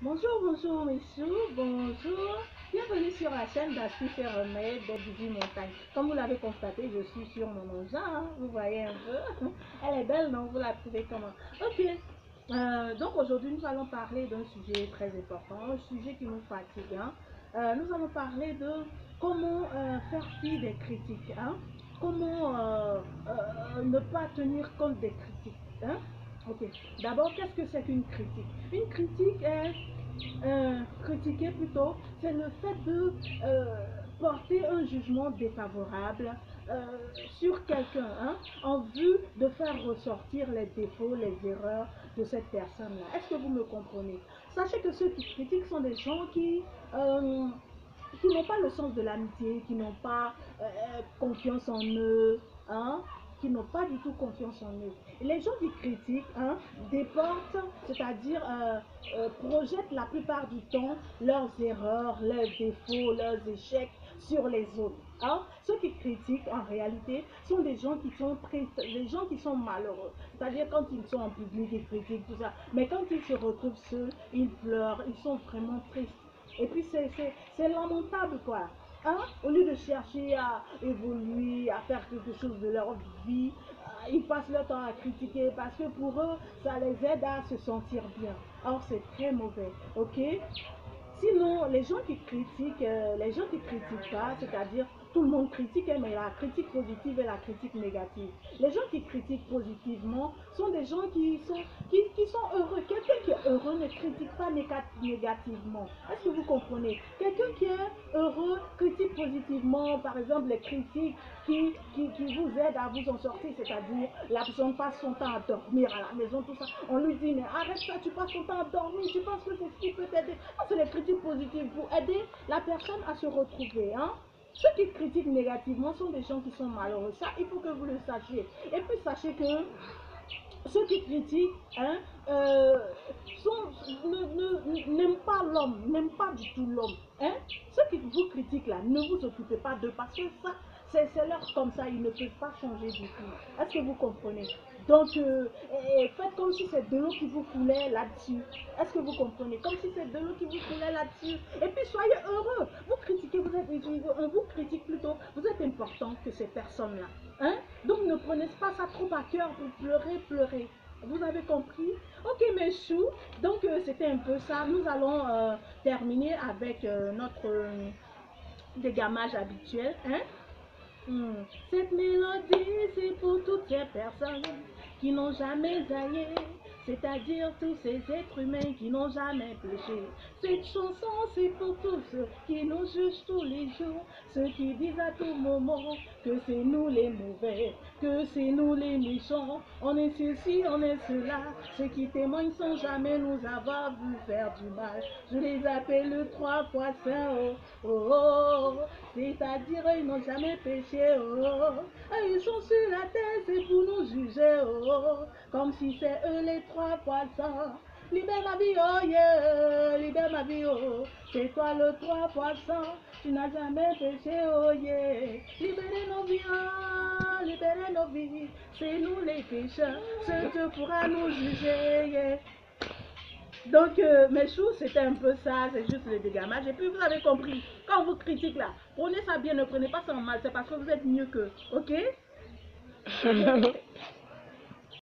Bonjour, bonjour Michou, bonjour. Bienvenue sur la chaîne d'Astuces et Remèdes des Bibi Montagne. Comme vous l'avez constaté, je suis sur mon engin, hein, vous voyez un peu. Elle est belle, non? Vous la trouvez comment? Ok. Donc aujourd'hui, nous allons parler d'un sujet très important, un sujet qui nous fatigue. Hein. Nous allons parler de comment faire fi des critiques. Hein. Comment ne pas tenir compte des critiques. Hein. Ok. D'abord, qu'est-ce que c'est qu'une critique? Une critique est critiquer plutôt, c'est le fait de porter un jugement défavorable sur quelqu'un, hein, en vue de faire ressortir les défauts, les erreurs de cette personne-là. Est-ce que vous me comprenez? Sachez que ceux qui critiquent sont des gens qui n'ont pas le sens de l'amitié, qui n'ont pas confiance en eux, hein, qui n'ont pas du tout confiance en eux. Et les gens qui critiquent, hein, déportent, c'est-à-dire projettent la plupart du temps leurs erreurs, leurs défauts, leurs échecs sur les autres. Hein. Ceux qui critiquent, en réalité, sont des gens qui sont tristes, des gens qui sont malheureux. C'est-à-dire quand ils sont en public, ils critiquent tout ça. Mais quand ils se retrouvent seuls, ils pleurent, ils sont vraiment tristes. Et puis c'est lamentable quoi. Hein? Au lieu de chercher à évoluer, à faire quelque chose de leur vie, ils passent leur temps à critiquer parce que pour eux, ça les aide à se sentir bien. Or, c'est très mauvais. Ok? Sinon, les gens qui critiquent pas, c'est-à-dire tout le monde critique, hein, mais la critique positive et la critique négative. Les gens qui critiquent positivement sont des gens qui sont heureux. Quelqu'un qui est heureux ne critique pas négativement. Est-ce que vous comprenez? Quelqu'un qui est heureux critique positivement, par exemple les critiques qui vous aident à vous en sortir, c'est-à-dire la personne passe son temps à dormir à la maison, tout ça. On lui dit, mais arrête ça, tu passes ton temps à dormir, tu penses que c'est ce qui peut t'aider. C'est les critiques positives pour aider la personne à se retrouver. Hein? Ceux qui critiquent négativement sont des gens qui sont malheureux. Ça, il faut que vous le sachiez. Et puis, sachez que ceux qui critiquent hein, n'aiment pas l'homme, n'aiment pas du tout l'homme. Hein? Ceux qui vous critiquent là, ne vous occupez pas d'eux parce que ça, c'est leur comme ça, ils ne peuvent pas changer du tout. Est-ce que vous comprenez? Donc, faites comme si c'est de l'eau qui vous coulait là-dessus. Est-ce que vous comprenez? Comme si c'est de l'eau qui vous coulait là-dessus. Et puis, soyez heureux. Vous critiquez, on vous critique plutôt. Vous êtes important que ces personnes-là. Hein? Donc, ne prenez pas ça trop à cœur pour pleurer, pleurer. Vous avez compris? Ok, mes choux. Donc, c'était un peu ça. Nous allons terminer avec notre dégamage habituel. Hein? Cette mélodie, c'est pour toutes ces personnes qui n'ont jamais aillé, c'est-à-dire tous ces êtres humains qui n'ont jamais péché. Cette chanson, c'est pour tous ceux qui nous jugent tous les jours, ceux qui disent à tout moment que c'est nous les mauvais, que c'est nous les méchants, on est ceci, on est cela, ceux qui témoignent sans jamais nous avoir vu faire du mal. Je les appelle trois fois saints, oh, oh, oh, c'est-à-dire ils n'ont jamais péché, oh, ils sont sur la terre, c'est pour nous juger, oh, comme si c'est eux les trois fois saints. Libère ma vie, oh yeah, libère ma vie, oh, c'est toi le trois fois saint, tu n'as jamais péché, oh yeah, libérez nos vies, oh, libérez nos vies, c'est nous les pécheurs, ce que pourra nous juger, yeah. Donc, mes choux, c'était un peu ça, c'est juste le dégamage. Et puis, vous avez compris, quand on vous critique là, prenez ça bien, ne prenez pas ça en mal, c'est parce que vous êtes mieux qu'eux, ok?